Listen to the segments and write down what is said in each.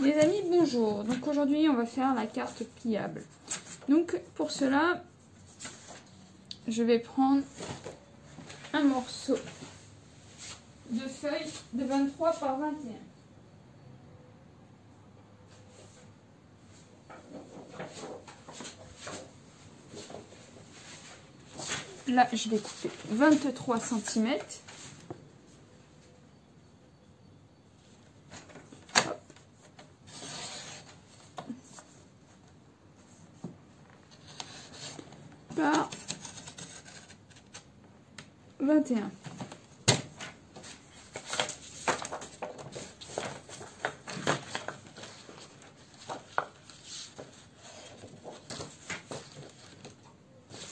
Les amis, bonjour. Donc aujourd'hui, on va faire la carte pliable. Donc pour cela, je vais prendre un morceau de feuille de 23 par 21. Là, je vais couper 23 cm. Par 21.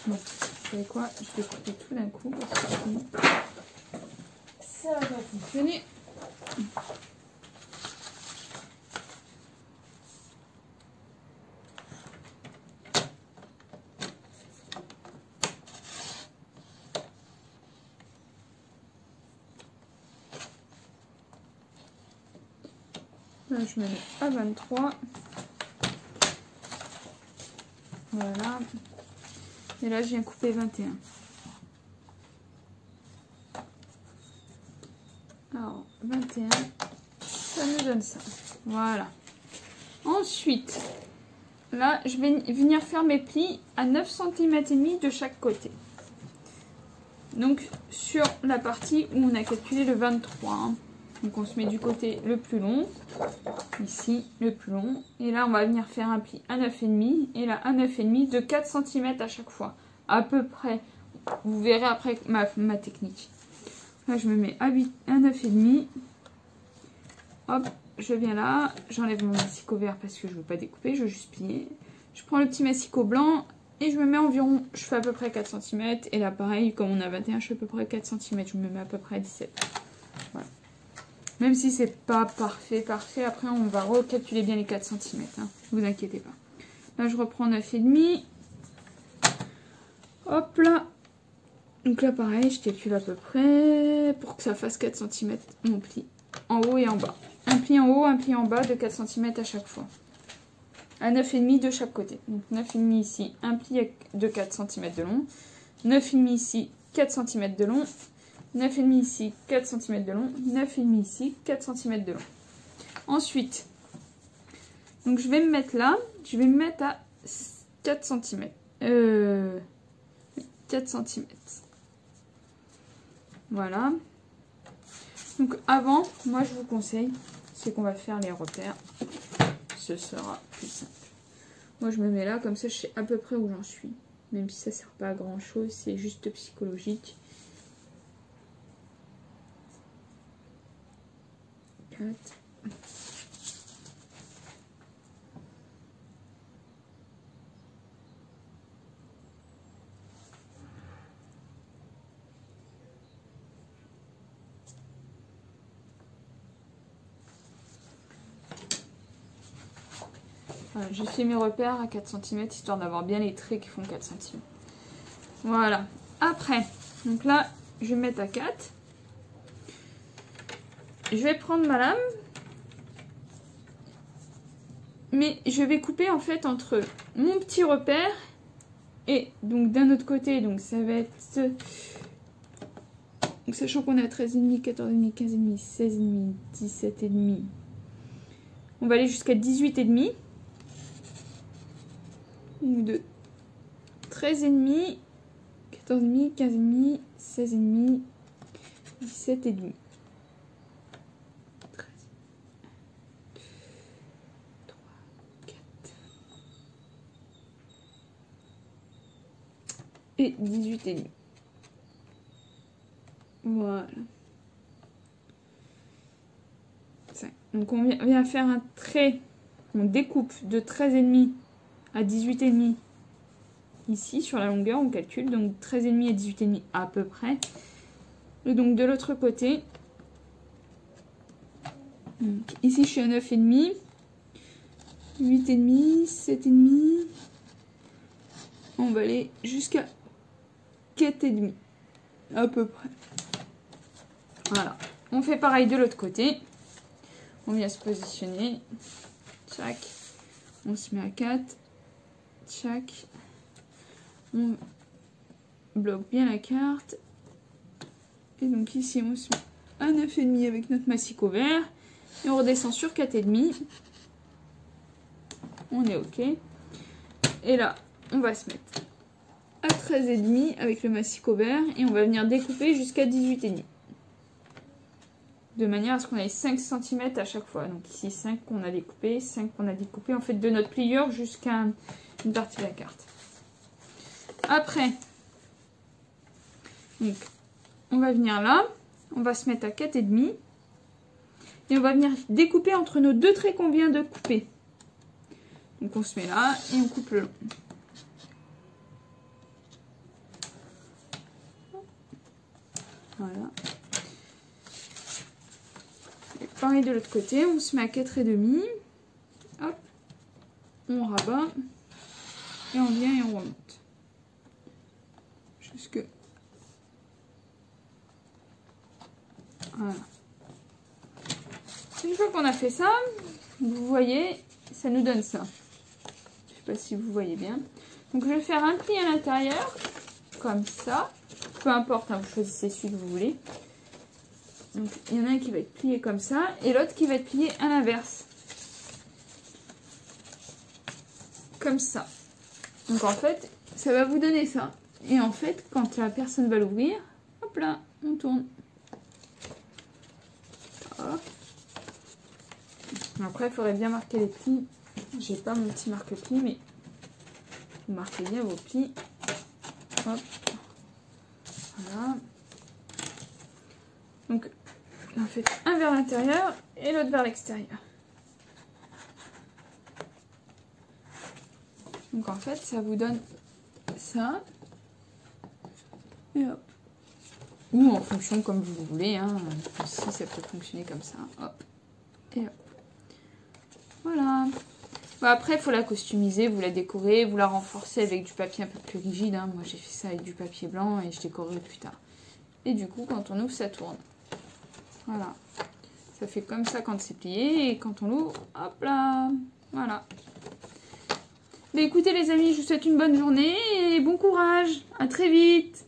Bon, vous savez quoi? Je vais couper tout d'un coup parce que sinon ça va pas fonctionner. Là, je me mets à 23. Voilà. Et là, je viens couper 21. Alors, 21, ça me donne ça. Voilà. Ensuite, là, je vais venir faire mes plis à 9 cm et demi de chaque côté. Donc, sur la partie où on a calculé le 23. Hein. Donc, on se met du côté le plus long. Ici, le plus long. Et là, on va venir faire un pli à 9,5. Et là, à 9,5 de 4 cm à chaque fois. À peu près. Vous verrez après ma technique. Là, je me mets à 9,5. Hop, je viens là. J'enlève mon massicot vert parce que je ne veux pas découper. Je veux juste plier. Je prends le petit massicot blanc. Et je me mets environ, je fais à peu près 4 cm. Et là, pareil, comme on a 21, je fais à peu près 4 cm. Je me mets à peu près à 17. Voilà. Même si c'est pas parfait, après on va recalculer bien les 4 cm. Hein. Ne vous inquiétez pas. Là, je reprends 9,5. Hop là. Donc là, pareil, je calcule à peu près pour que ça fasse 4 cm mon pli. En haut et en bas. Un pli en haut, un pli en bas de 4 cm à chaque fois. À 9,5 de chaque côté. Donc 9,5 ici, un pli de 4 cm de long. 9,5 ici, 4 cm de long. 9,5 ici, 4 cm de long. 9,5 ici, 4 cm de long. Ensuite, donc je vais me mettre là. Je vais me mettre à 4 cm. 4 cm. Voilà. Donc avant, moi je vous conseille, c'est qu'on va faire les repères. Ce sera plus simple. Moi je me mets là, comme ça je sais à peu près où j'en suis. Même si ça ne sert pas à grand chose, c'est juste psychologique. 4. Voilà, j'ai fait mes repères à 4 cm histoire d'avoir bien les traits qui font 4 cm. Voilà. Après, donc là, je vais mettre à 4. Je vais prendre ma lame. Mais je vais couper en fait entre mon petit repère et donc d'un autre côté, donc ça va être... Donc sachant qu'on a 13,5, 14,5, 15,5, 16,5, 17,5. On va aller jusqu'à 18,5. Donc de 13,5, 14,5, 15,5, 16,5, 17,5. Et 18,5. Voilà. Donc on vient faire un trait, on découpe de 13,5 à 18,5 ici sur la longueur, on calcule, donc 13,5 à 18,5 à peu près. Et donc de l'autre côté, donc ici je suis à 9,5, 8,5, 7,5, on va aller jusqu'à 4,5 à peu près. Voilà, on fait pareil de l'autre côté. On vient se positionner. Tchac. On se met à 4. Tchac. On bloque bien la carte. Et donc ici, on se met à 9,5 avec notre massicot vert. Et on redescend sur 4,5. On est OK. Et là, on va se mettre à 13,5 avec le massicot vert. Et on va venir découper jusqu'à 18,5. De manière à ce qu'on ait 5 cm à chaque fois. Donc ici 5 qu'on a découpé, 5 qu'on a découpé. En fait de notre pliure jusqu'à une partie de la carte. Après, donc, on va venir là. On va se mettre à 4,5. Et on va venir découper entre nos deux traits qu'on vient de couper. Donc on se met là et on coupe le long. Voilà. Et pareil de l'autre côté, on se met à 4,5. Hop. On rabat. Et on vient et on remonte. Jusque. Voilà. Une fois qu'on a fait ça, vous voyez, ça nous donne ça. Je sais pas si vous voyez bien. Donc je vais faire un pli à l'intérieur, comme ça. Peu importe, hein, vous choisissez celui que vous voulez. Donc il y en a un qui va être plié comme ça, et l'autre qui va être plié à l'inverse. Comme ça. Donc en fait, ça va vous donner ça. Et en fait, quand la personne va l'ouvrir, hop là, on tourne. Hop. Après, il faudrait bien marquer les plis. J'ai pas mon petit marque-plis, mais vous marquez bien vos plis. Hop. Voilà. Donc, on fait un vers l'intérieur et l'autre vers l'extérieur. Donc, en fait, ça vous donne ça. Et hop. Ou en fonction comme vous voulez. Hein. Ici, ça peut fonctionner comme ça. Hop. Et hop. Voilà. Bon, après, il faut la customiser, vous la décorez, vous la renforcez avec du papier un peu plus rigide. Hein. Moi, j'ai fait ça avec du papier blanc et je décorerai plus tard. Et du coup, quand on ouvre, ça tourne. Voilà. Ça fait comme ça quand c'est plié. Et quand on l'ouvre, hop là. Voilà. Mais écoutez les amis, je vous souhaite une bonne journée et bon courage. À très vite.